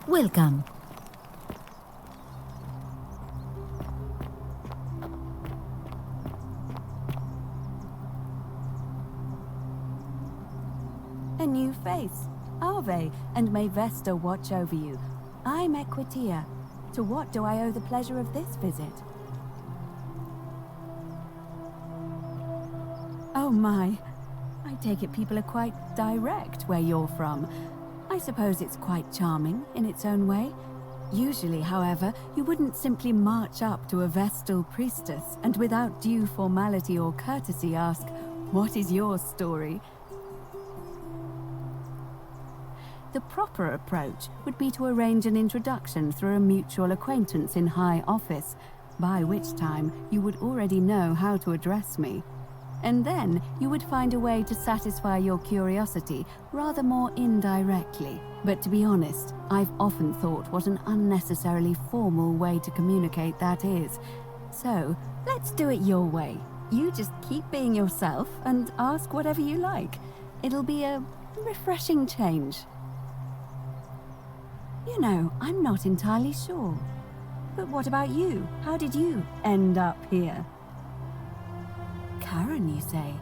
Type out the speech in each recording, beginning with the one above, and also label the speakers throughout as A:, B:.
A: Welcome.
B: A new face. Ave, and may Vesta watch over you. I'm Equitia. To what do I owe the pleasure of this visit? Oh my. I take it people are quite direct where you're from. I suppose it's quite charming in its own way. Usually, however, you wouldn't simply march up to a Vestal priestess and without due formality or courtesy ask, "What is your story?" The proper approach would be to arrange an introduction through a mutual acquaintance in high office, by which time you would already know how to address me. And then you would find a way to satisfy your curiosity rather more indirectly. But to be honest, I've often thought what an unnecessarily formal way to communicate that is. So, let's do it your way. You just keep being yourself and ask whatever you like. It'll be a refreshing change. You know, I'm not entirely sure. But what about you? How did you end up here? Karen, you say?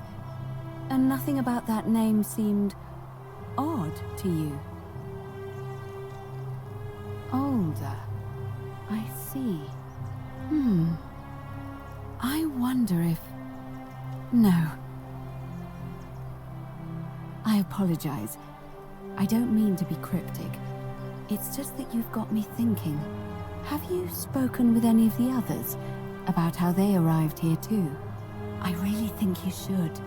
B: And nothing about that name seemed odd to you. Older. I see. I wonder if... No. I apologize. I don't mean to be cryptic. It's just that you've got me thinking. Have you spoken with any of the others about how they arrived here too? I really think you should.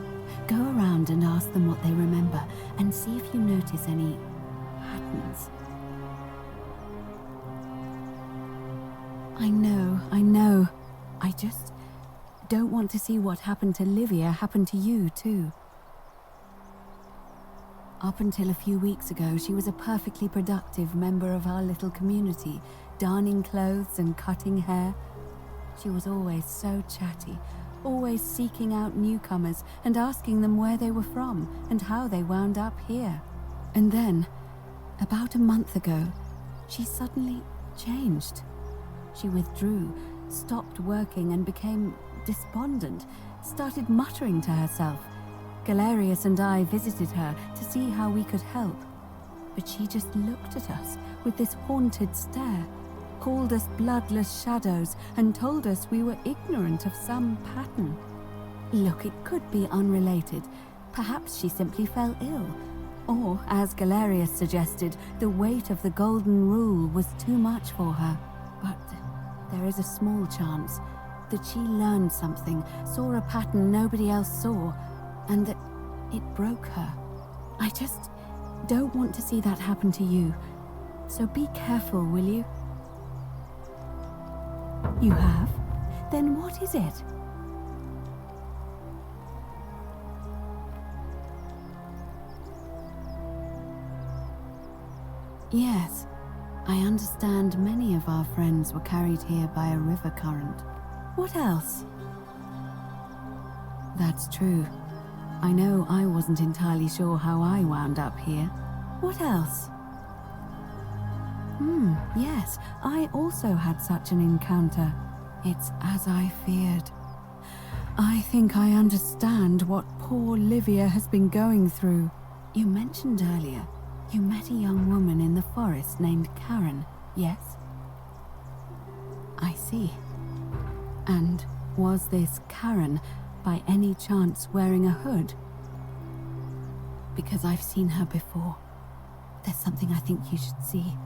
B: Go around and ask them what they remember and see if you notice any patterns. I know. I just don't want to see what happened to Livia happen to you too. Up until a few weeks ago, she was a perfectly productive member of our little community, darning clothes and cutting hair. She was always so chatty, always seeking out newcomers and asking them where they were from and how they wound up here. And then, about a month ago, she suddenly changed. She withdrew, stopped working and became despondent, started muttering to herself. Galerius and I visited her to see how we could help. But she just looked at us with this haunted stare, called us bloodless shadows, and told us we were ignorant of some pattern. Look, it could be unrelated. Perhaps she simply fell ill. Or, as Galerius suggested, the weight of the golden rule was too much for her. But there is a small chance that she learned something, saw a pattern nobody else saw, and that it broke her. I just don't want to see that happen to you. So be careful, will you? You have? Then what is it? Yes, I understand many of our friends were carried here by a river current. What else? That's true. I know I wasn't entirely sure how I wound up here. What else? Yes, I also had such an encounter. It's as I feared. I think I understand what poor Livia has been going through. You mentioned earlier, you met a young woman in the forest named Karen, yes? I see. And was this Karen by any chance wearing a hood? Because I've seen her before. There's something I think you should see.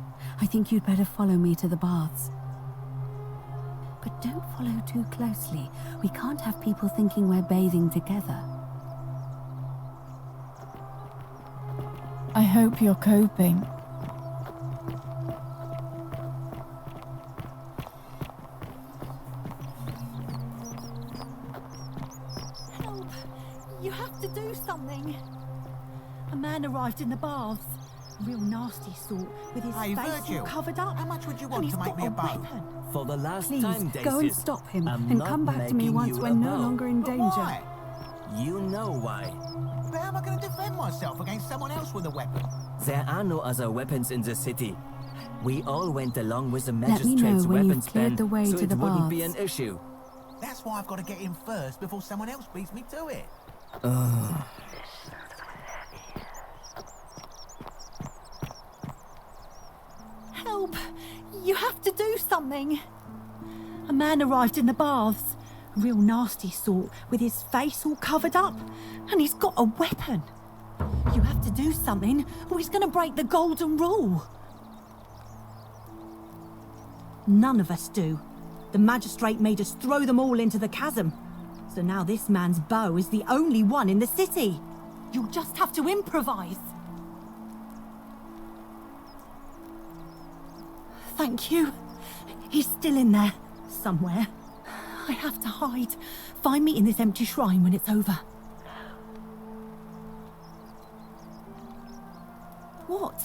B: I think you'd better follow me to the baths. But don't follow too closely. We can't have people thinking we're bathing together.
C: I hope you're coping.
D: Help! You have to do something. A man arrived in the baths. Real nasty sort, with his
E: Hey,
D: face
E: Virgil,
D: all covered up.
E: how much would you
D: And
E: want
D: he's
E: to make
D: got
E: me a
D: a
E: bow?
D: weapon.
F: For the last
B: Please,
F: time,
B: go and
F: Dacius,
B: stop him
F: I'm
B: and
F: not
B: come back to me
F: making
B: once
F: you
B: we're
F: a
B: no
F: bow.
B: longer in
E: But
B: danger.
E: why?
F: You know why.
E: But how am I going to defend myself against someone else with a weapon?
F: There are no other weapons in the city. We all went along with the
B: Let me know
F: magistrate's
B: when you've
F: weapons
B: cleared
F: ban,
B: the way
F: so
B: to
F: it
B: the
F: wouldn't be an
B: baths.
F: issue.
A: That's why I've got to get in first before someone else beats me to it.
D: Help! You have to do something! A man arrived in the baths. A real nasty sort, with his face all covered up. And he's got a weapon. You have to do something, or he's going to break the golden rule. None of us do. The magistrate made us throw them all into the chasm. So now this man's bow is the only one in the city. You'll just have to improvise. Thank you. He's still in there, somewhere. I have to hide. Find me in this empty shrine when it's over. What?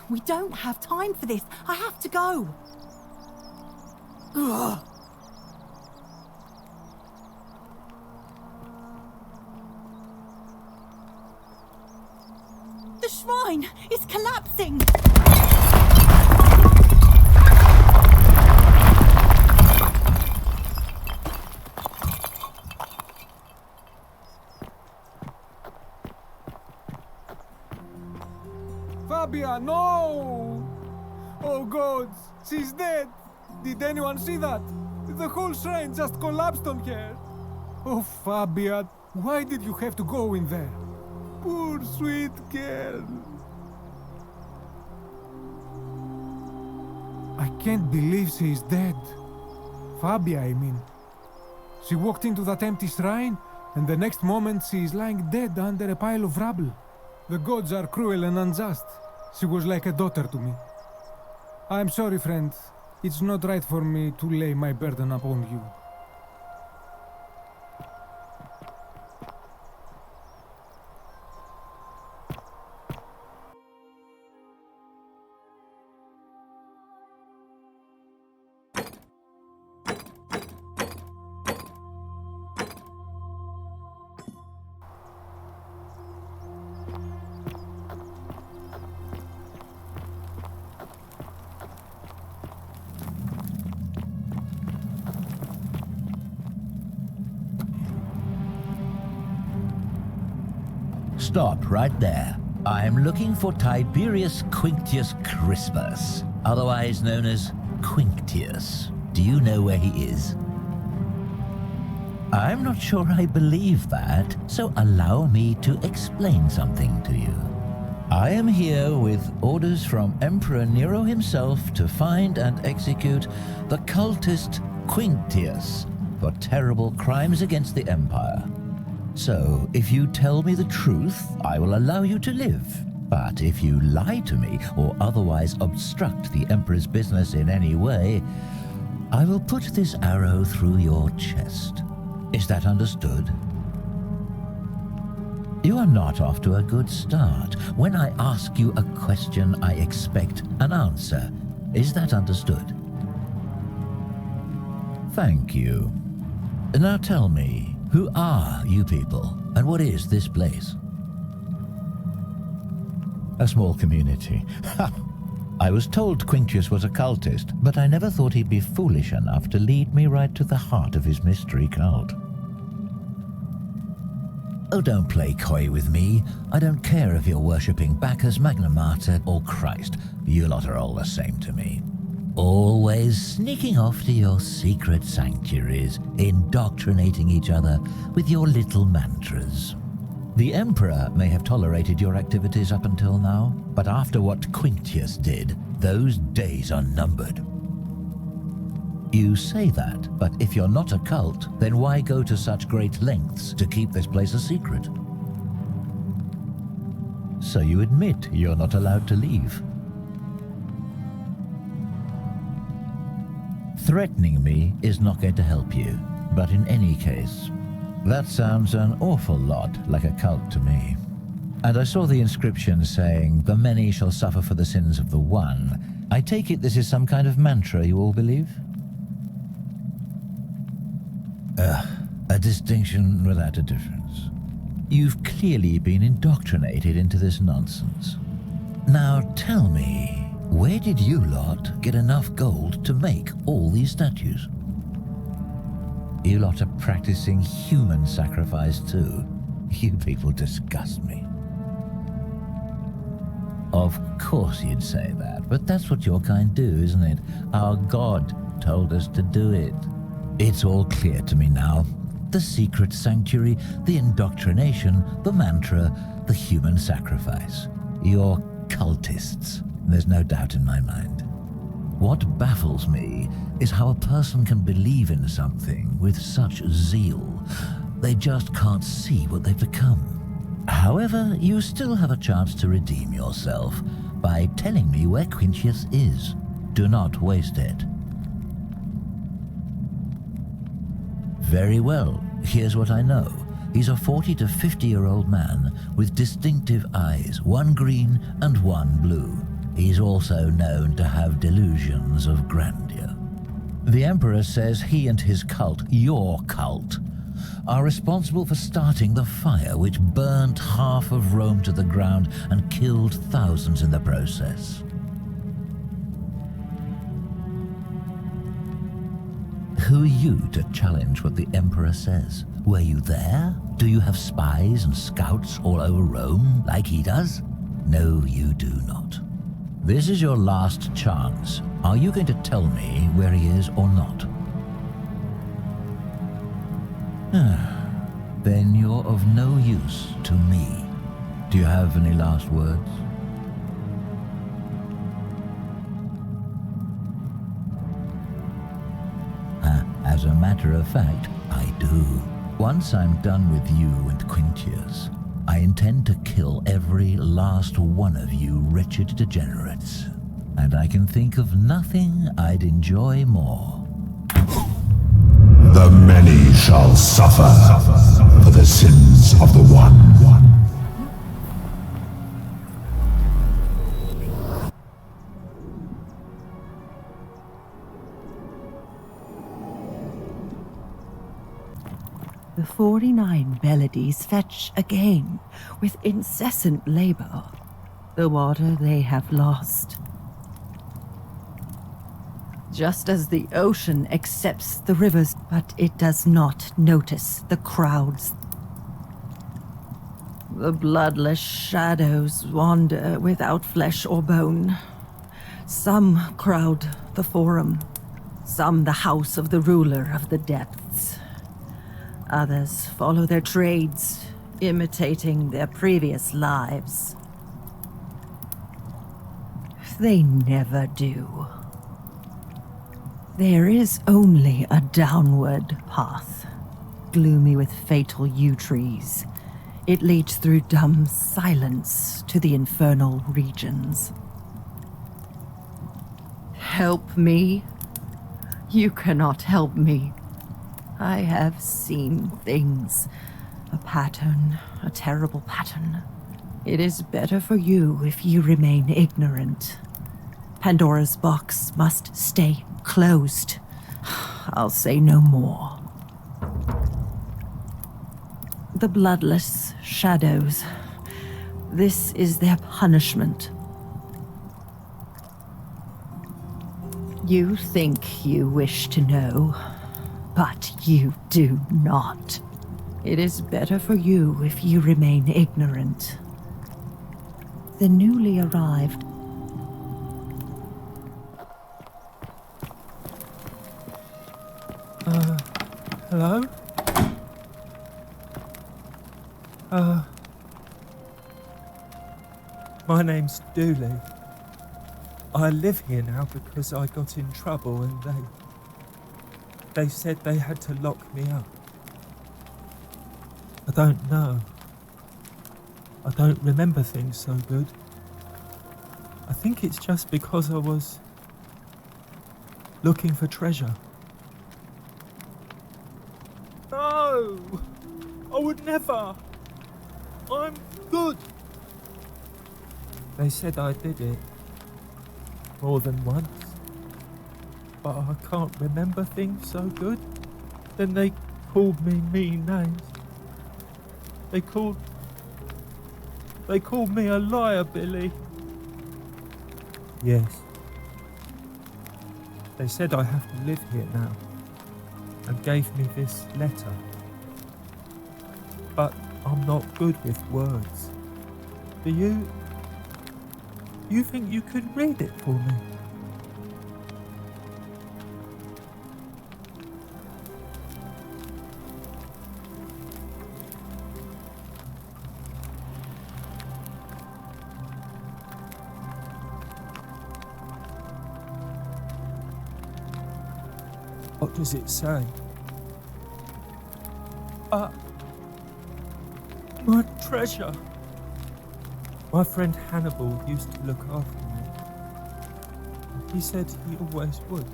D: We don't have time for this. I have to go. Ugh. The shrine is collapsing!
C: Fabia, no! Oh gods, she's dead! Did anyone see that? The whole shrine just collapsed on her! Oh Fabia, why did you have to go in there? Poor sweet girl! I can't believe she is dead. Fabia, I mean. She walked into that empty shrine, and the next moment she is lying dead under a pile of rubble. The gods are cruel and unjust. She was like a daughter to me. I'm sorry, friend. It's not right for me to lay my burden upon you.
E: Stop right there. I'm looking for Tiberius Quinctius Crispus, otherwise known as Quinctius. Do you know where he is? I'm not sure I believe that, so allow me to explain something to you. I am here with orders from Emperor Nero himself to find and execute the cultist Quinctius for terrible crimes against the Empire. So, if you tell me the truth, I will allow you to live. But if you lie to me or otherwise obstruct the Emperor's business in any way, I will put this arrow through your chest. Is that understood? You are not off to a good start. When I ask you a question, I expect an answer. Is that understood? Thank you. Now tell me, who are you people, and what is this place? A small community. Ha! I was told Quinctius was a cultist, but I never thought he'd be foolish enough to lead me right to the heart of his mystery cult. Oh, don't play coy with me. I don't care if you're worshipping Bacchus, Magna Mater, or Christ. You lot are all the same to me. Always sneaking off to your secret sanctuaries, indoctrinating each other with your little mantras. The Emperor may have tolerated your activities up until now, but after what Quinctius did, those days are numbered. You say that, but if you're not a cult, then why go to such great lengths to keep this place a secret? So you admit you're not allowed to leave. Threatening me is not going to help you, but in any case, that sounds an awful lot like a cult to me. And I saw the inscription saying, "The many shall suffer for the sins of the one." I take it this is some kind of mantra you all believe? A distinction without a difference. You've clearly been indoctrinated into this nonsense. Now tell me, where did you lot get enough gold to make all these statues? You lot are practicing human sacrifice too. You people disgust me. Of course you'd say that, but that's what your kind do, isn't it? Our god told us to do it. It's all clear to me now. The secret sanctuary, the indoctrination, the mantra, the human sacrifice. You're cultists. There's no doubt in my mind. What baffles me is how a person can believe in something with such zeal. They just can't see what they've become. However, you still have a chance to redeem yourself by telling me where Quintius is. Do not waste it. Very well. Here's what I know. He's a 40 to 50-year-old man with distinctive eyes, one green and one blue. He's also known to have delusions of grandeur. The Emperor says he and his cult, your cult, are responsible for starting the fire which burnt half of Rome to the ground and killed thousands in the process. Who are you to challenge what the Emperor says? Were you there? Do you have spies and scouts all over Rome like he does? No, you do not. This is your last chance. Are you going to tell me where he is or not? Then you're of no use to me. Do you have any last words? As a matter of fact, I do. Once I'm done with you and Quintius, I intend to kill every last one of you wretched degenerates. And I can think of nothing I'd enjoy more.
G: The many shall suffer for the sins of the one.
D: The 49 melodies fetch again with incessant labor the water they have lost. Just as the ocean accepts the rivers, but it does not notice the crowds. The bloodless shadows wander without flesh or bone. Some crowd the forum, some the house of the ruler of the depths. Others follow their trades, imitating their previous lives. They never do. There is only a downward path, gloomy with fatal yew trees. It leads through dumb silence to the infernal regions. Help me? You cannot help me. I have seen things. A pattern, a terrible pattern. It is better for you if you remain ignorant. Pandora's box must stay closed. I'll say no more. The bloodless shadows. This is their punishment. You think you wish to know, but you do not. It is better for you if you remain ignorant. The newly arrived.
H: Hello? My name's Dooley. I live here now because I got in trouble and they said they had to lock me up. I don't know. I don't remember things so good. I think it's just because I was looking for treasure. No! I would never! I'm good! They said I did it. More than once. But I can't remember things so good. Then they called me mean names. They called me a liar, Billy. Yes, They said I have to live here now and gave me this letter. But I'm not good with words. Do you think you could read it for me? What does it say? My treasure. My friend Hannibal used to look after me. He said he always would.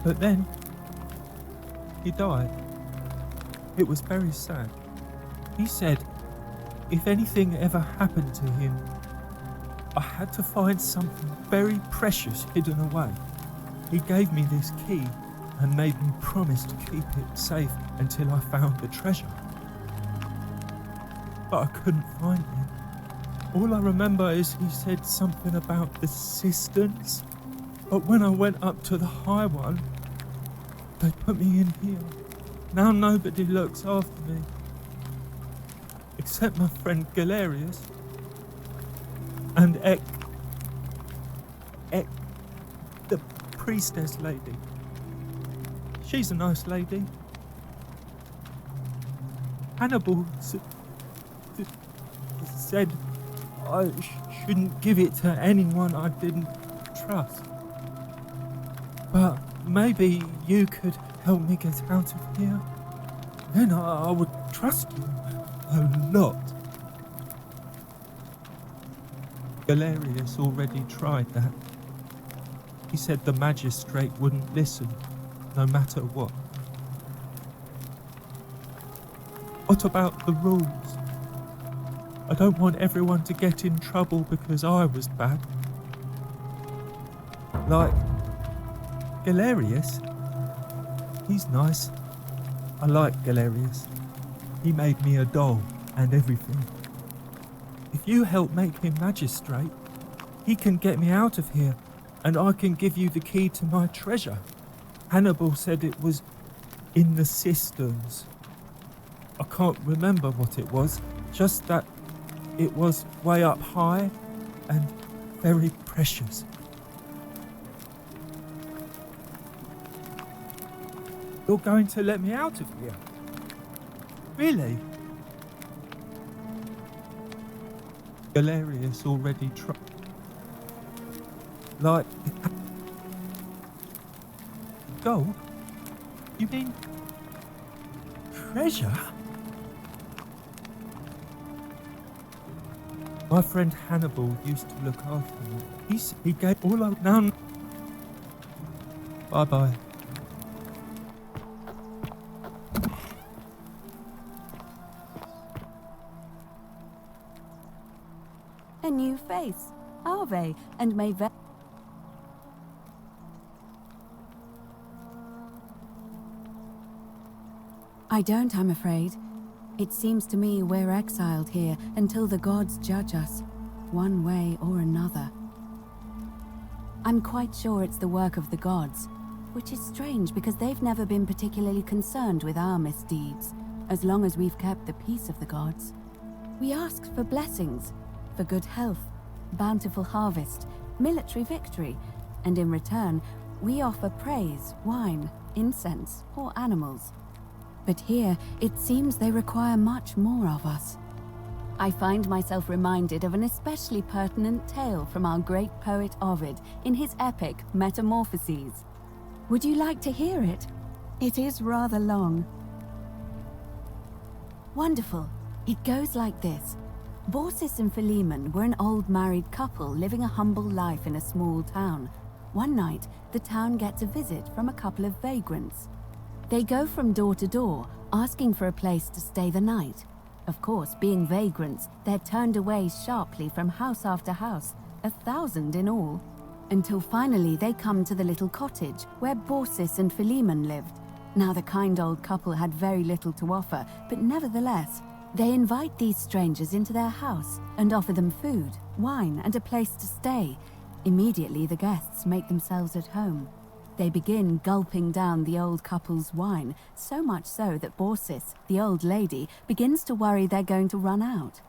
H: But then, he died. It was very sad. He said if anything ever happened to him, I had to find something very precious hidden away. He gave me this key and made me promise to keep it safe until I found the treasure. But I couldn't find it. All I remember is he said something about the cisterns, but when I went up to the high one, they put me in here. Now nobody looks after me, except my friend Galerius and the priestess lady. She's a nice lady. Hannibal said I shouldn't give it to anyone I didn't trust. But maybe you could help me get out of here. Then I would trust you a lot. Galerius already tried that. He said the magistrate wouldn't listen, no matter what. What about the rules? I don't want everyone to get in trouble because I was bad. Like Galerius. He's nice. I like Galerius. He made me a doll and everything. If you help make him magistrate, he can get me out of here and I can give you the key to my treasure. Hannibal said it was in the cisterns. I can't remember what it was, just that it was way up high and very precious. You're going to let me out of here? Really? Galerius already tried. Like gold? You mean treasure? My friend Hannibal used to look after me. He gave all I now. Bye bye.
B: A new face, Ave, and may I don't, I'm afraid. It seems to me we're exiled here until the gods judge us, one way or another. I'm quite sure it's the work of the gods, which is strange because they've never been particularly concerned with our misdeeds, as long as we've kept the peace of the gods. We asked for blessings, for good health, bountiful harvest, military victory, and in return, we offer praise, wine, incense, or animals. But here, it seems they require much more of us. I find myself reminded of an especially pertinent tale from our great poet Ovid in his epic Metamorphoses. Would you like to hear it? It is rather long. Wonderful. It goes like this. Baucis and Philemon were an old married couple living a humble life in a small town. One night, the town gets a visit from a couple of vagrants. They go from door to door, asking for a place to stay the night. Of course, being vagrants, they're turned away sharply from house after house, 1,000 in all, until finally they come to the little cottage where Baucis and Philemon lived. Now the kind old couple had very little to offer, but nevertheless, they invite these strangers into their house and offer them food, wine, and a place to stay, Immediately, the guests make themselves at home. They begin gulping down the old couple's wine, so much so that Borsis, the old lady, begins to worry they're going to run out.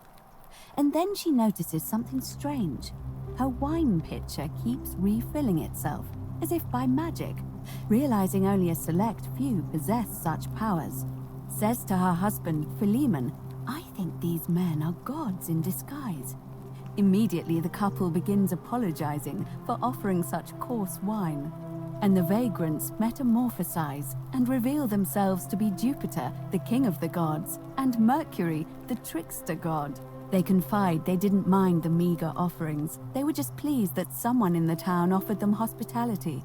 B: And then she notices something strange. Her wine pitcher keeps refilling itself, as if by magic. Realizing only a select few possess such powers, says to her husband, Philemon, "I think these men are gods in disguise." Immediately, the couple begins apologizing for offering such coarse wine, and the vagrants metamorphosize and reveal themselves to be Jupiter, the king of the gods, and Mercury, the trickster god. They confide they didn't mind the meager offerings. They were just pleased that someone in the town offered them hospitality.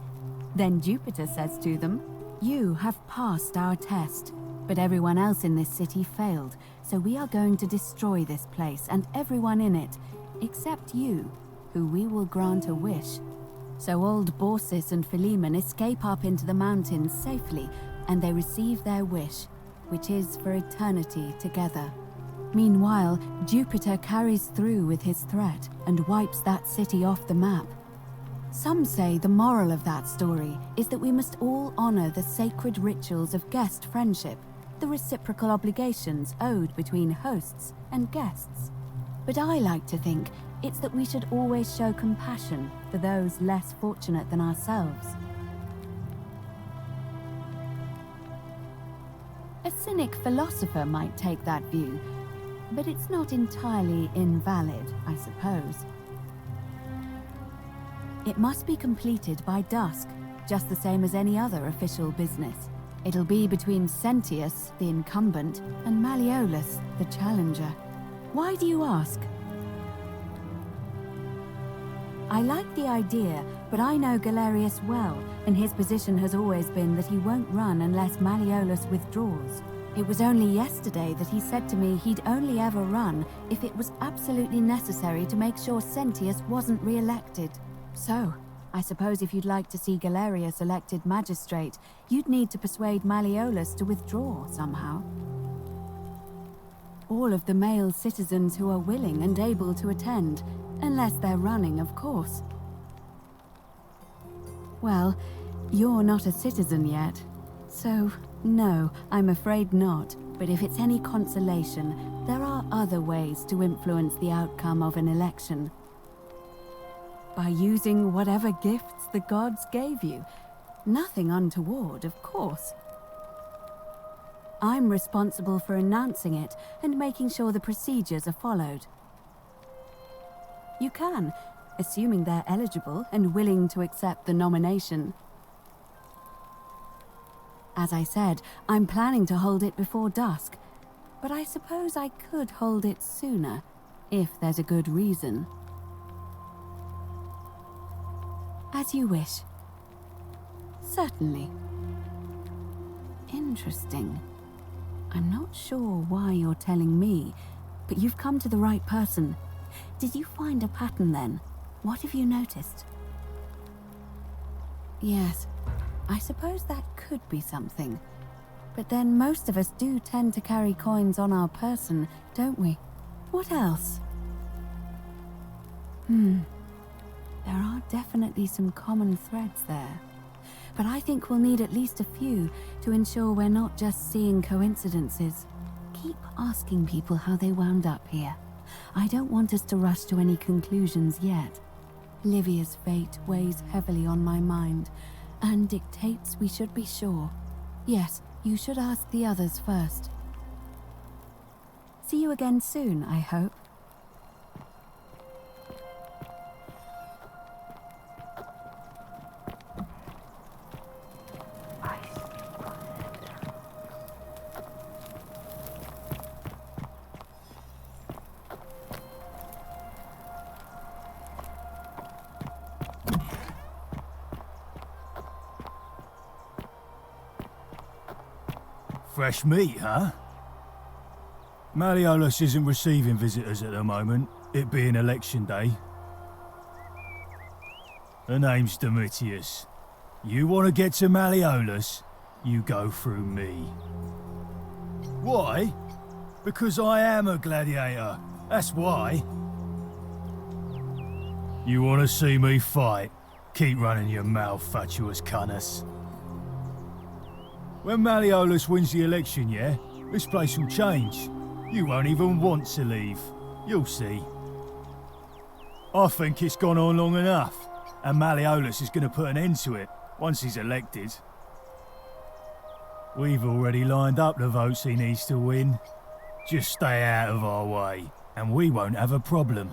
B: Then Jupiter says to them, "You have passed our test, but everyone else in this city failed, so we are going to destroy this place and everyone in it, except you, who we will grant a wish." So old Borsis and Philemon escape up into the mountains safely, and they receive their wish, which is for eternity together. Meanwhile, Jupiter carries through with his threat and wipes that city off the map. Some say the moral of that story is that we must all honor the sacred rituals of guest friendship, the reciprocal obligations owed between hosts and guests. But I like to think it's that we should always show compassion for those less fortunate than ourselves. A cynic philosopher might take that view, but it's not entirely invalid, I suppose. It must be completed by dusk, just the same as any other official business. It'll be between Sentius, the incumbent, and Malleolus, the challenger. Why do you ask? I like the idea, but I know Galerius well, and his position has always been that he won't run unless Malleolus withdraws. It was only yesterday that he said to me he'd only ever run if it was absolutely necessary to make sure Sentius wasn't re-elected. So, I suppose if you'd like to see Galerius elected magistrate, you'd need to persuade Malleolus to withdraw somehow. All of the male citizens who are willing and able to attend, unless they're running, of course. Well, you're not a citizen yet, so no, I'm afraid not. But if it's any consolation, there are other ways to influence the outcome of an election. By using whatever gifts the gods gave you. Nothing untoward, of course. I'm responsible for announcing it and making sure the procedures are followed. You can, assuming they're eligible and willing to accept the nomination. As I said, I'm planning to hold it before dusk, but I suppose I could hold it sooner, if there's a good reason. As you wish. Certainly. Interesting. I'm not sure why you're telling me, but you've come to the right person. Did you find a pattern then? What have you noticed? Yes, I suppose that could be something. But then most of us do tend to carry coins on our person, don't we? What else? There are definitely some common threads there. But I think we'll need at least a few to ensure we're not just seeing coincidences. Keep asking people how they wound up here. I don't want us to rush to any conclusions yet. Livia's fate weighs heavily on my mind, and dictates we should be sure. Yes, you should ask the others first. See you again soon, I hope.
I: Fresh meat, huh? Malleolus isn't receiving visitors at the moment, it being election day. Her name's Domitius. You want to get to Malleolus, you go through me. Why? Because I am a gladiator, that's why. You want to see me fight? Keep running your mouth, fatuous cunners. When Malleolus wins the election, yeah, this place will change. You won't even want to leave. You'll see. I think it's gone on long enough, and Malleolus is going to put an end to it once he's elected. We've already lined up the votes he needs to win. Just stay out of our way, and we won't have a problem.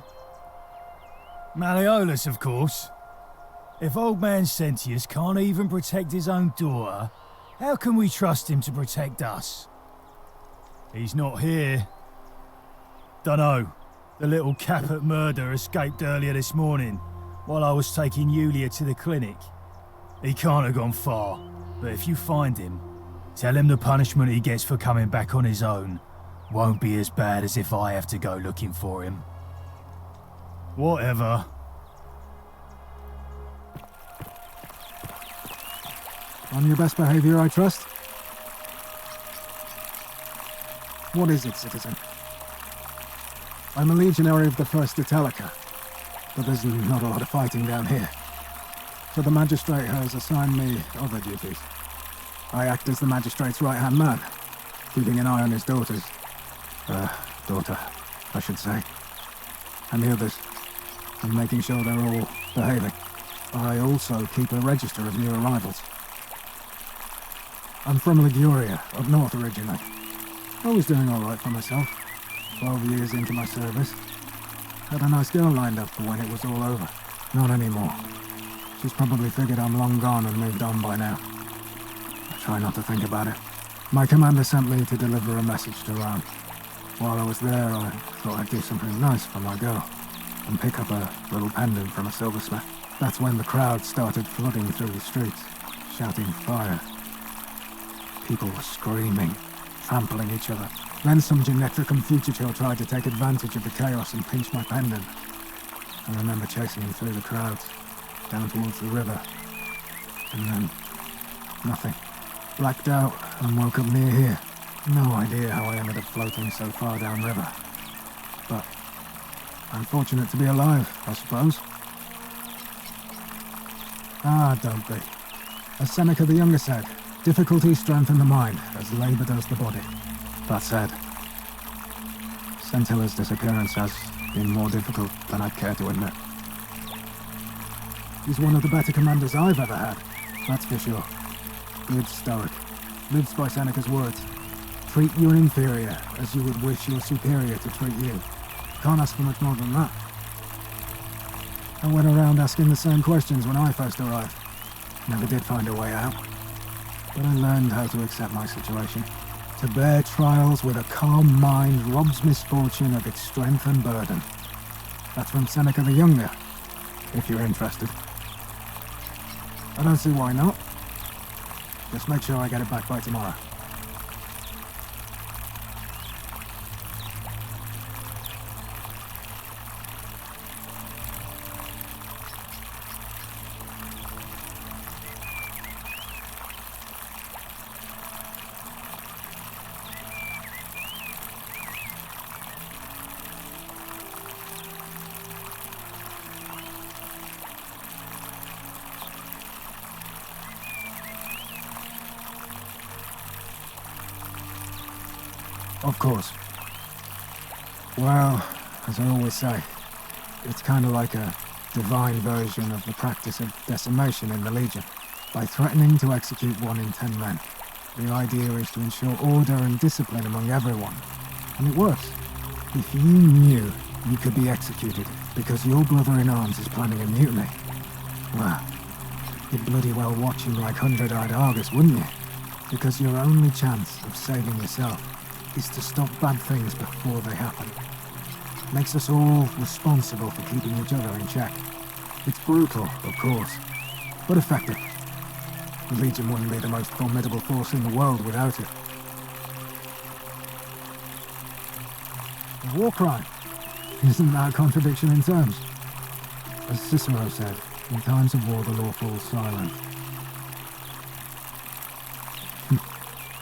I: Malleolus, of course. If old man Sentius can't even protect his own daughter, how can we trust him to protect us? He's not here. Dunno. The little Capet murder escaped earlier this morning, while I was taking Yulia to the clinic. He can't have gone far, but if you find him, tell him the punishment he gets for coming back on his own won't be as bad as if I have to go looking for him. Whatever.
J: On your best behavior, I trust? What is it, citizen? I'm a legionary of the 1st Italica, but there's not a lot of fighting down here. So the magistrate has assigned me other duties. I act as the magistrate's right-hand man, keeping an eye on his daughter, I should say, and the others, and making sure they're all behaving. I also keep a register of new arrivals. I'm from Liguria, up north originally. I was doing alright for myself, 12 years into my service. Had a nice girl lined up for when it was all over. Not anymore. She's probably figured I'm long gone and moved on by now. I try not to think about it. My commander sent me to deliver a message to Rome. While I was there, I thought I'd do something nice for my girl, and pick up a little pendant from a silversmith. That's when the crowd started flooding through the streets, shouting fire. People were screaming, trampling each other. Then some Genetricum fugitive tried to take advantage of the chaos and pinch my pendant. I remember chasing him through the crowds, down towards the river. And then, nothing. Blacked out and woke up near here. No idea how I ended up floating so far downriver. But I'm fortunate to be alive, I suppose. Ah, don't be. As Seneca the Younger said, difficulty strengthens the mind, as labour does the body. That said, Sentilla's disappearance has been more difficult than I'd care to admit. He's one of the better commanders I've ever had, that's for sure. Good stoic. Lives by Seneca's words. Treat your inferior as you would wish your superior to treat you. Can't ask for much more than that. I went around asking the same questions when I first arrived. Never did find a way out. But I learned how to accept my situation. To bear trials with a calm mind robs misfortune of its strength and burden. That's from Seneca the Younger, if you're interested. I don't see why not. Just make sure I get it back by tomorrow. Of course. Well, as I always say, it's kind of like a divine version of the practice of decimation in the Legion. By threatening to execute 1 in 10 men, the idea is to ensure order and discipline among everyone. And it works. If you knew you could be executed because your brother-in-arms is planning a mutiny, well, you'd bloody well watch him like 100-eyed Argus, wouldn't you? Because your only chance of saving yourself is to stop bad things before they happen. Makes us all responsible for keeping each other in check. It's brutal, of course, but effective. The Legion wouldn't be the most formidable force in the world without it. A war crime? Isn't that a contradiction in terms? As Cicero said, in times of war the law falls silent.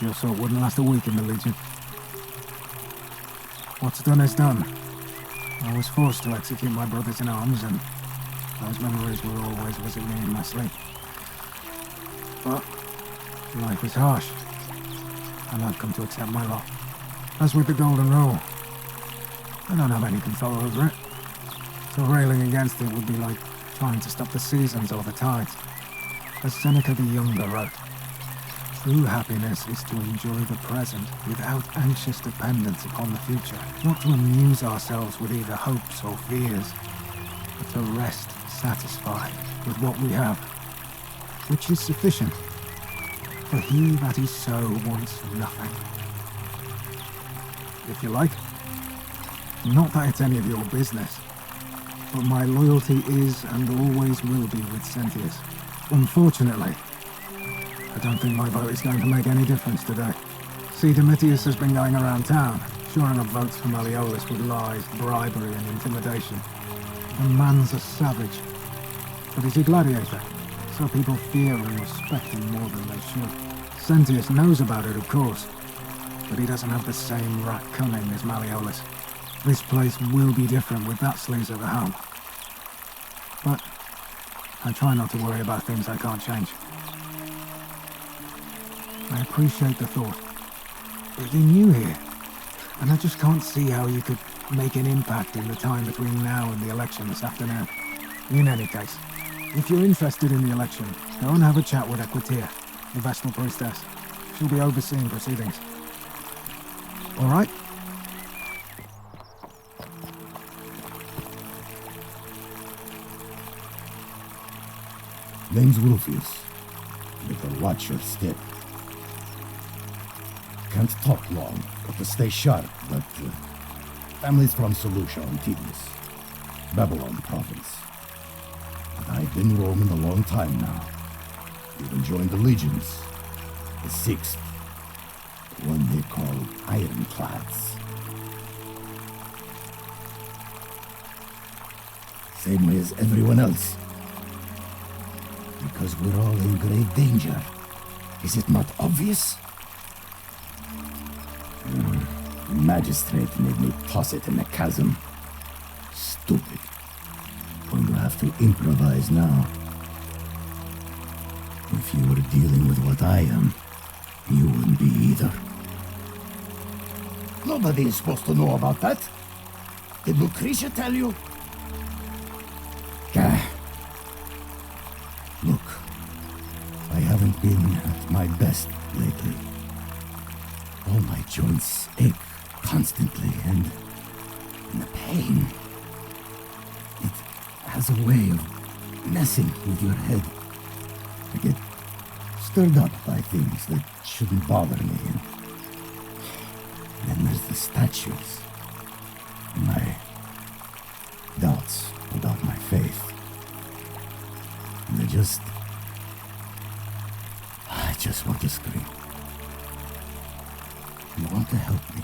J: Your sort wouldn't last a week in the Legion. What's done is done. I was forced to execute my brothers in arms, and Those memories will always visit me in my sleep. But life is harsh, and I've come to accept my lot. As with the Golden Rule, I don't have any control over it. So railing against it would be like trying to stop the seasons or the tides. As Seneca the Younger wrote, true happiness is to enjoy the present without anxious dependence upon the future, not to amuse ourselves with either hopes or fears, but to rest satisfied with what we have, which is sufficient. For he that is so wants nothing. If you like, not that it's any of your business, but my loyalty is and always will be with Sentius. Unfortunately, I don't think my vote is going to make any difference today. See, Domitius has been going around town, shoring up votes for Malleolus with lies, bribery and intimidation. The man's a savage, but he's a gladiator, so people fear and respect him more than they should. Sentius knows about it, of course, but he doesn't have the same rat cunning as Malleolus. This place will be different with that sleaze at the helm. But I try not to worry about things I can't change. I appreciate the thought, but you're new here, and I just can't see how you could make an impact in the time between now and the election this afternoon. In any case, if you're interested in the election, go and have a chat with Equitia, the Vestal Priestess. She'll be overseeing proceedings. All right?
G: Name's Rufius. Better watch your step. Can't talk long, got to stay sharp, but family's from Seleucia on Tigris, Babylon province. But I've been roaming a long time now. Even joined the legions, the 6th, the one they call Ironclads. Same way as everyone else. Because we're all in great danger. Is it not obvious? Magistrate made me toss it in the chasm. Stupid. Going to have to improvise now. If you were dealing with what I am, you wouldn't be either. Nobody is supposed to know about that. Did Lucretia tell you? Gah. Look, I haven't been at my best lately. All my joints ache constantly, and the pain, it has a way of messing with your head. I get stirred up by things that shouldn't bother me, and then there's the statues, and my doubts about my faith. And I just want to scream. You want to help me?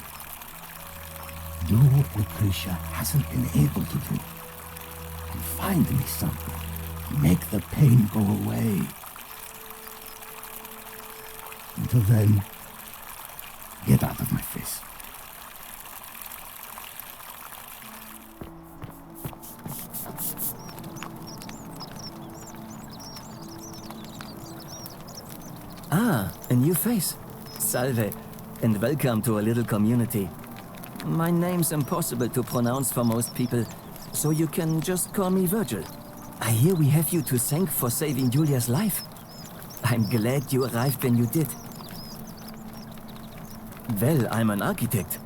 G: Do what Lucretia hasn't been able to do. And find me something. Make the pain go away. Until then, get out of my face.
F: Ah, a new face. Salve, and welcome to a little community. My name's impossible to pronounce for most people, so you can just call me Virgil. I hear we have you to thank for saving Julia's life. I'm glad you arrived when you did. Well, I'm an architect.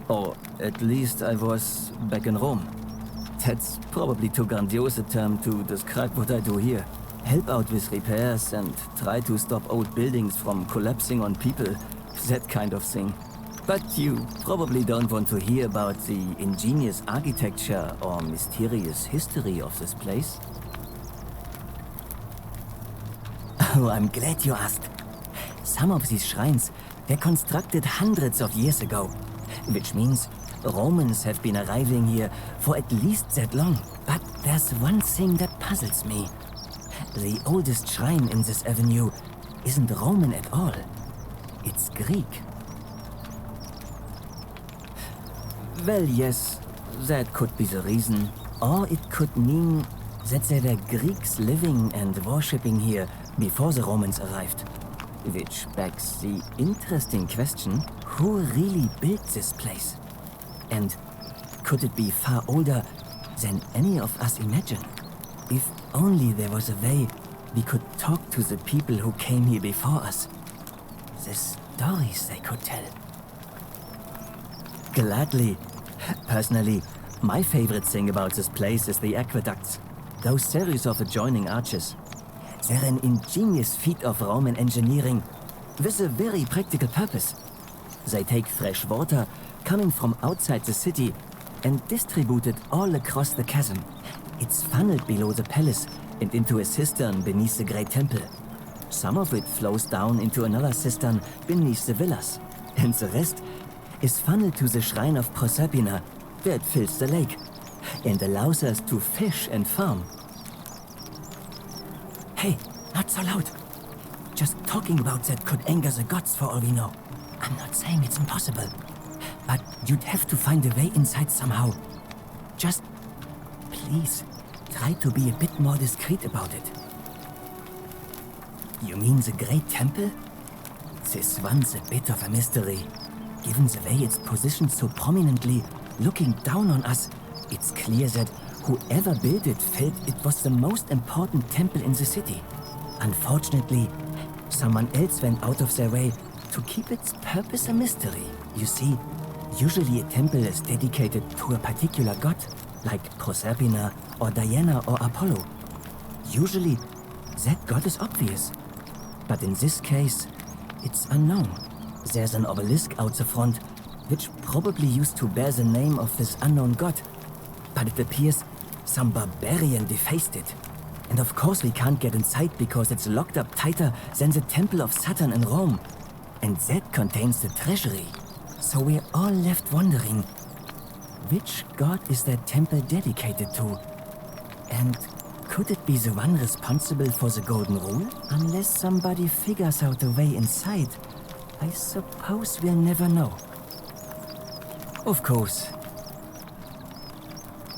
F: Or at least I was back in Rome. That's probably too grandiose a term to describe what I do here. Help out with repairs and try to stop old buildings from collapsing on people. That kind of thing. But you probably don't want to hear about the ingenious architecture or mysterious history of this place. Oh, I'm glad you asked. Some of these shrines were constructed hundreds of years ago, which means Romans have been arriving here for at least that long. But there's one thing that puzzles me. The oldest shrine in this avenue isn't Roman at all. It's Greek. Well, yes, that could be the reason. Or it could mean that there were Greeks living and worshipping here before the Romans arrived. Which begs the interesting question, who really built this place? And could it be far older than any of us imagine? If only there was a way we could talk to the people who came here before us. The stories they could tell. Gladly. Personally, my favorite thing about this place is the aqueducts. Those series of adjoining arches. They're an ingenious feat of Roman engineering with a very practical purpose. They take fresh water coming from outside the city and distribute it all across the chasm. It's funneled below the palace and into a cistern beneath the great temple. Some of it flows down into another cistern beneath the villas, and the rest is funneled to the shrine of Proserpina, where it fills the lake and allows us to fish and farm. Hey, not so loud. Just talking about that could anger the gods for all we know. I'm not saying it's impossible, but you'd have to find a way inside somehow. Just, please, try to be a bit more discreet about it. You mean the Great Temple? This one's a bit of a mystery. Given the way it's positioned so prominently, looking down on us, it's clear that whoever built it felt it was the most important temple in the city. Unfortunately, someone else went out of their way to keep its purpose a mystery. You see, usually a temple is dedicated to a particular god, like Proserpina or Diana or Apollo. Usually, that god is obvious. But in this case, it's unknown. There's an obelisk out the front, which probably used to bear the name of this unknown god. But it appears some barbarian defaced it. And of course we can't get inside because it's locked up tighter than the Temple of Saturn in Rome. And that contains the treasury. So we're all left wondering, which god is that temple dedicated to? And could it be the one responsible for the Golden Rule? Unless somebody figures out a way inside, I suppose we'll never know. Of course.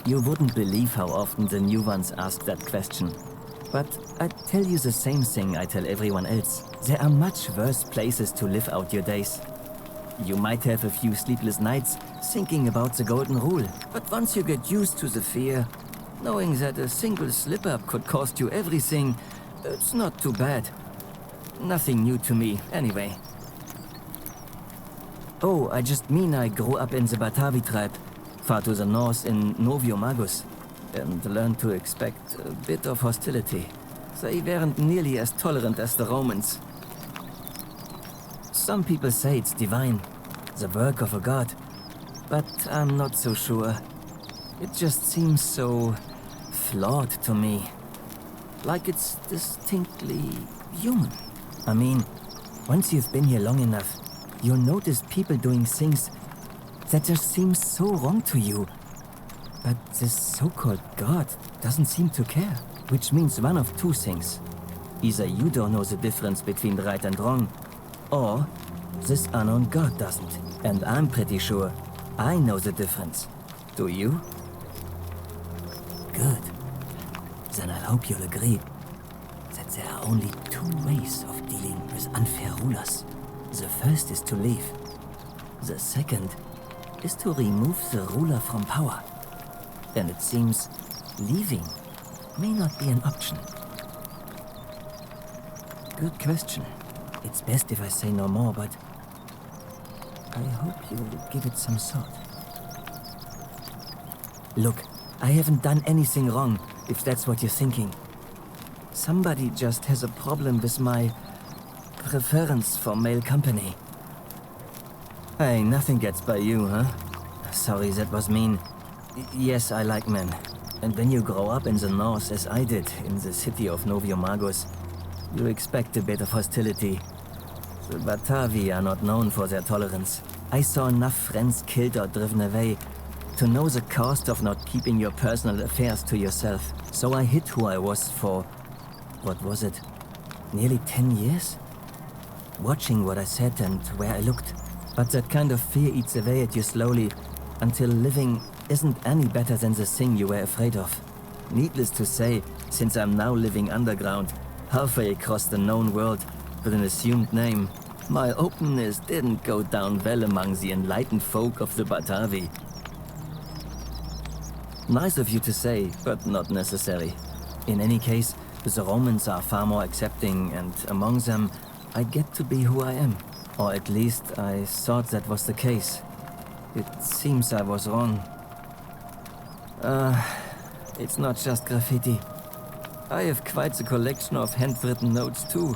F: You wouldn't believe how often the new ones ask that question. But I'd tell you the same thing I tell everyone else. There are much worse places to live out your days. You might have a few sleepless nights thinking about the Golden Rule, but once you get used to the fear, knowing that a single slip-up could cost you everything, it's not too bad. Nothing new to me, anyway. Oh, I just mean I grew up in the Batavi tribe, far to the north in Noviomagus, and learned to expect a bit of hostility. They weren't nearly as tolerant as the Romans. Some people say it's divine, the work of a god, but I'm not so sure. It just seems so flawed to me. Like it's distinctly human. I mean, once you've been here long enough, you'll notice people doing things that just seem so wrong to you. But this so-called god doesn't seem to care. Which means one of two things. Either you don't know the difference between right and wrong, or this unknown god doesn't. And I'm pretty sure I know the difference. Do you? Good. Then I hope you'll agree that there are only two ways of dealing with unfair rulers. The first is to leave. The second is to remove the ruler from power. And it seems leaving may not be an option. Good question. It's best if I say no more, but I hope you'll give it some thought. Look, I haven't done anything wrong, if that's what you're thinking. Somebody just has a problem with my preference for male company. Hey, nothing gets by you, huh? Sorry, that was mean. Yes, I like men. And when you grow up in the north, as I did, in the city of Noviomagus, you expect a bit of hostility. The Batavi are not known for their tolerance. I saw enough friends killed or driven away to know the cost of not keeping your personal affairs to yourself. So I hid who I was for, what was it, nearly 10 years? Watching what I said and where I looked. But that kind of fear eats away at you slowly, until living isn't any better than the thing you were afraid of. Needless to say, since I'm now living underground, halfway across the known world with an assumed name, my openness didn't go down well among the enlightened folk of the Batavi. Nice of you to say, but not necessary. In any case, the Romans are far more accepting, and among them, I get to be who I am. Or at least I thought that was the case. It seems I was wrong. It's not just graffiti. I have quite the collection of handwritten notes too.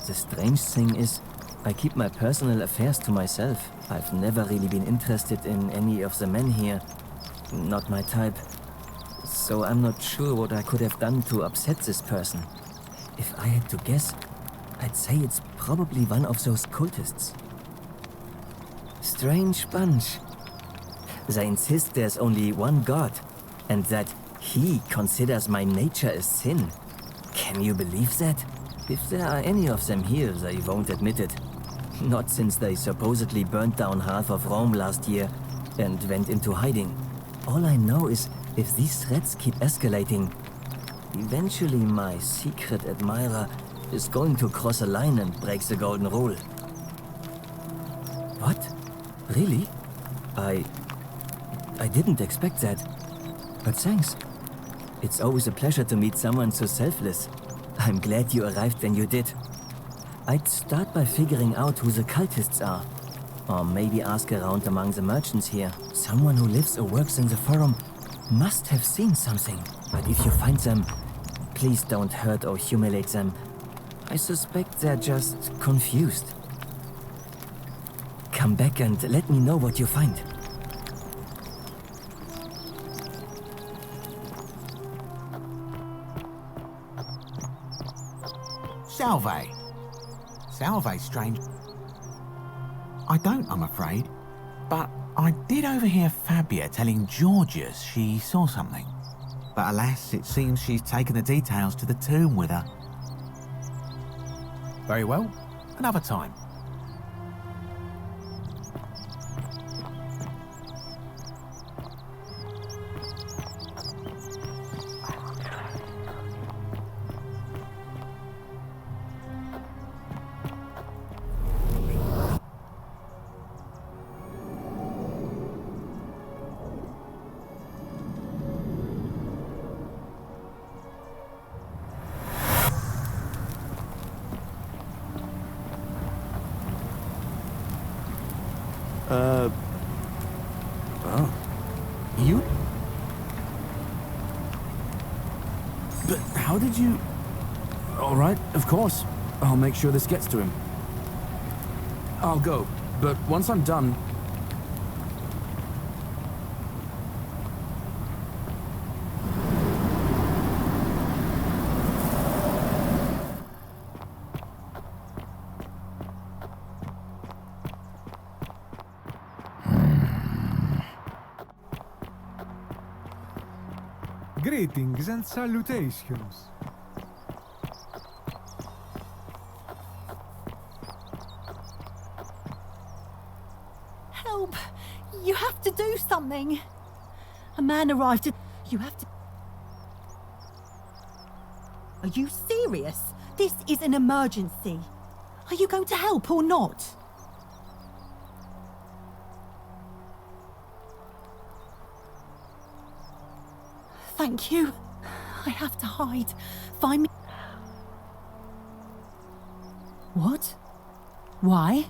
F: The strange thing is, I keep my personal affairs to myself. I've never really been interested in any of the men here. Not my type. So I'm not sure what I could have done to upset this person. If I had to guess, I'd say it's probably one of those cultists. Strange bunch. They insist there's only one god, and that he considers my nature a sin. Can you believe that? If there are any of them here, they won't admit it. Not since they supposedly burnt down half of Rome last year and went into hiding. All I know is, if these threats keep escalating, eventually my secret admirer is going to cross a line and break the golden rule. What? Really? I didn't expect that. But thanks. It's always a pleasure to meet someone so selfless. I'm glad you arrived when you did. I'd start by figuring out who the cultists are. Or maybe ask around among the merchants here. Someone who lives or works in the forum must have seen something. But if you find them, please don't hurt or humiliate them. I suspect they're just confused. Come back and let me know what you find.
A: Salve. Salve's strange. I don't, I'm afraid. But I did overhear Fabia telling Georgius she saw something. But alas, it seems she's taken the details to the tomb with her. Very well, another time.
K: Oh. You? But how did you... All right, of course. I'll make sure this gets to him. I'll go, but once I'm done...
C: Greetings and salutations.
D: Help! You have to do something. A man arrived at... You have to... Are you serious? This is an emergency. Are you going to help or not? Thank you. I have to hide. Find me... What? Why?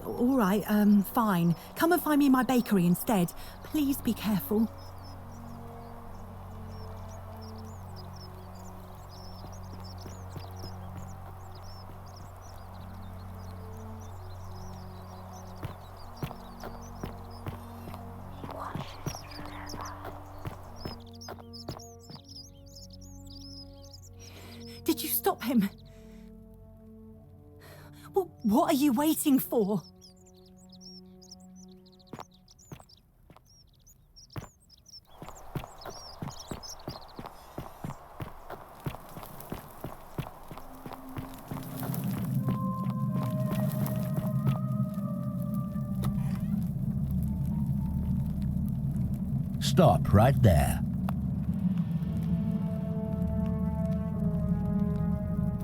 D: All right, fine. Come and find me in my bakery instead. Please be careful. Did you stop him? Well, what are you waiting for?
E: stop right there.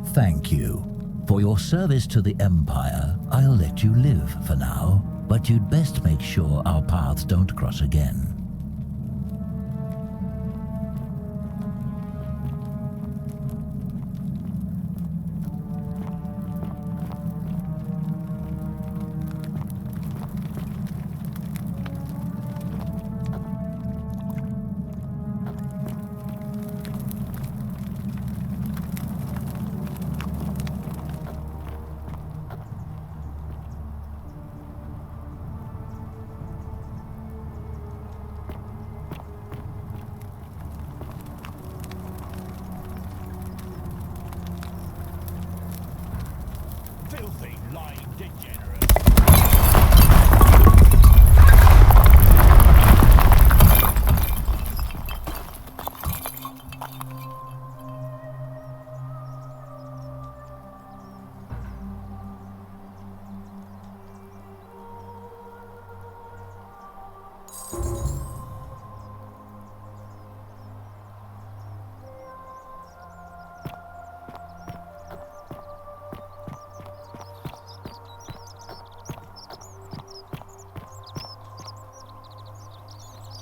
E: Thank you. For your service to the Empire, I'll let you live for now, but you'd best make sure our paths don't cross again.
L: Filthy, lying degenerate.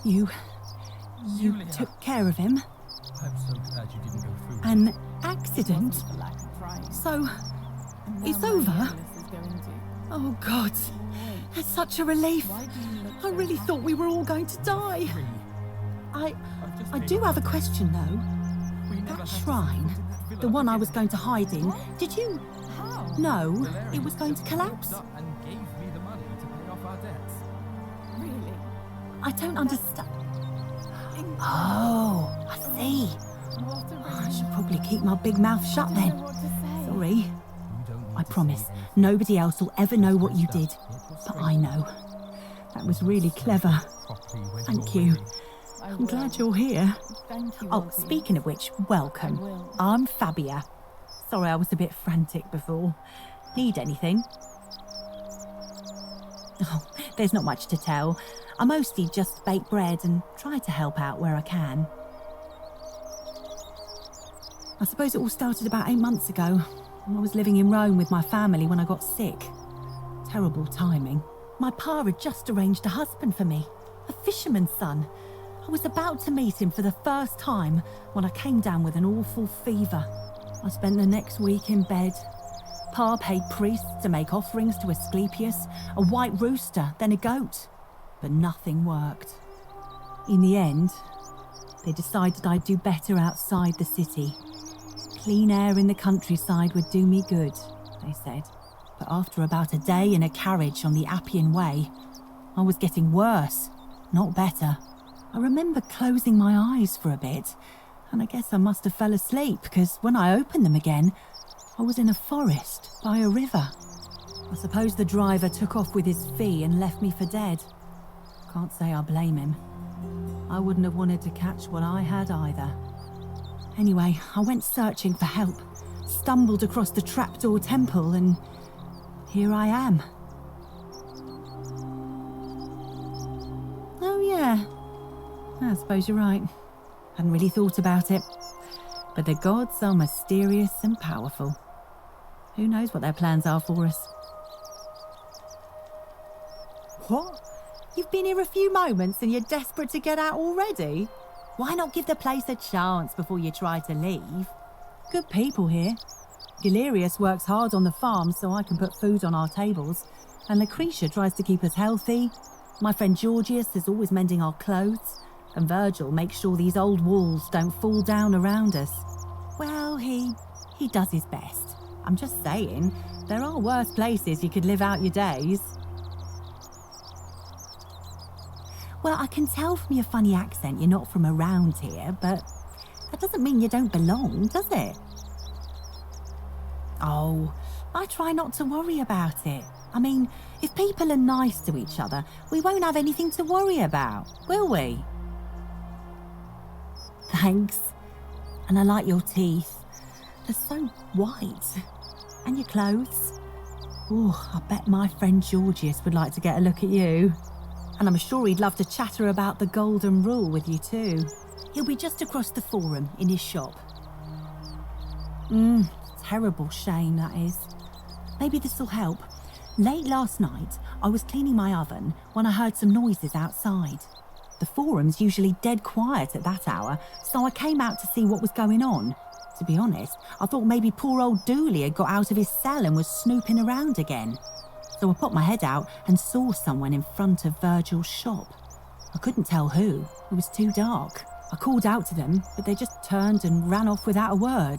D: You took care of him?
H: I'm so glad you didn't go through.
D: An accident? So, it's over? Oh God, that's such a relief. I really thought we were all going to die. I do have a question though. That shrine, the one I was going to hide in, did you know it was going to collapse?
K: And gave me the money to pay off our debts.
D: Really? I don't understand. Oh, I see. I should probably keep my big mouth shut then. Sorry. I promise, nobody else will ever know what you did. But I know. That was really clever. Thank you. I'm glad you're here. Oh, speaking of which, welcome. I'm Fabia. Sorry I was a bit frantic before. Need anything? Oh, there's not much to tell. I mostly just bake bread and try to help out where I can. I suppose it all started about 8 months ago. I was living in Rome with my family when I got sick. Terrible timing. My pa had just arranged a husband for me, a fisherman's son. I was about to meet him for the first time when I came down with an awful fever. I spent the next week in bed. Pa paid priests to make offerings to Asclepius, a white rooster, then a goat. But nothing worked. In the end, they decided I'd do better outside the city. Clean air in the countryside would do me good, they said. But after about a day in a carriage on the Appian Way, I was getting worse, not better. I remember closing my eyes for a bit, and I guess I must have fell asleep, because when I opened them again, I was in a forest by a river. I suppose the driver took off with his fee and left me for dead. Can't say I blame him. I wouldn't have wanted to catch what I had either. Anyway, I went searching for help, stumbled across the trapdoor temple, and here I am. Oh yeah, I suppose you're right. Hadn't really thought about it. But the gods are mysterious and powerful. Who knows what their plans are for us? What? You've been here a few moments and you're desperate to get out already? Why not give the place a chance before you try to leave? Good people here. Galerius works hard on the farm so I can put food on our tables, and Lucretia tries to keep us healthy. My friend Georgius is always mending our clothes, and Virgil makes sure these old walls don't fall down around us. Well, he does his best. I'm just saying, there are worse places you could live out your days. Well, I can tell from your funny accent you're not from around here, but that doesn't mean you don't belong, does it? Oh, I try not to worry about it. I mean, if people are nice to each other, we won't have anything to worry about, will we? Thanks. And I like your teeth. They're so white. And your clothes. Oh, I bet my friend Georgius would like to get a look at you. And I'm sure he'd love to chatter about the golden rule with you too. He'll be just across the forum in his shop. Terrible shame, that is. Maybe this'll help. Late last night, I was cleaning my oven when I heard some noises outside. The forum's usually dead quiet at that hour, so I came out to see what was going on. To be honest, I thought maybe poor old Dooley had got out of his cell and was snooping around again. So I popped my head out and saw someone in front of Virgil's shop. I couldn't tell who, it was too dark. I called out to them, but they just turned and ran off without a word.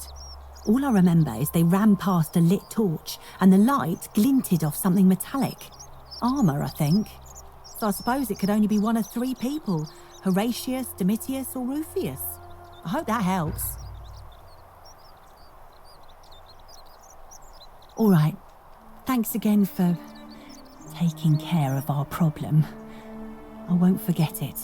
D: All I remember is they ran past a lit torch and the light glinted off something metallic. Armour, I think. So I suppose it could only be one of three people, Horatius, Domitius or Rufius. I hope that helps. All right, thanks again for taking care of our problem. I won't forget it.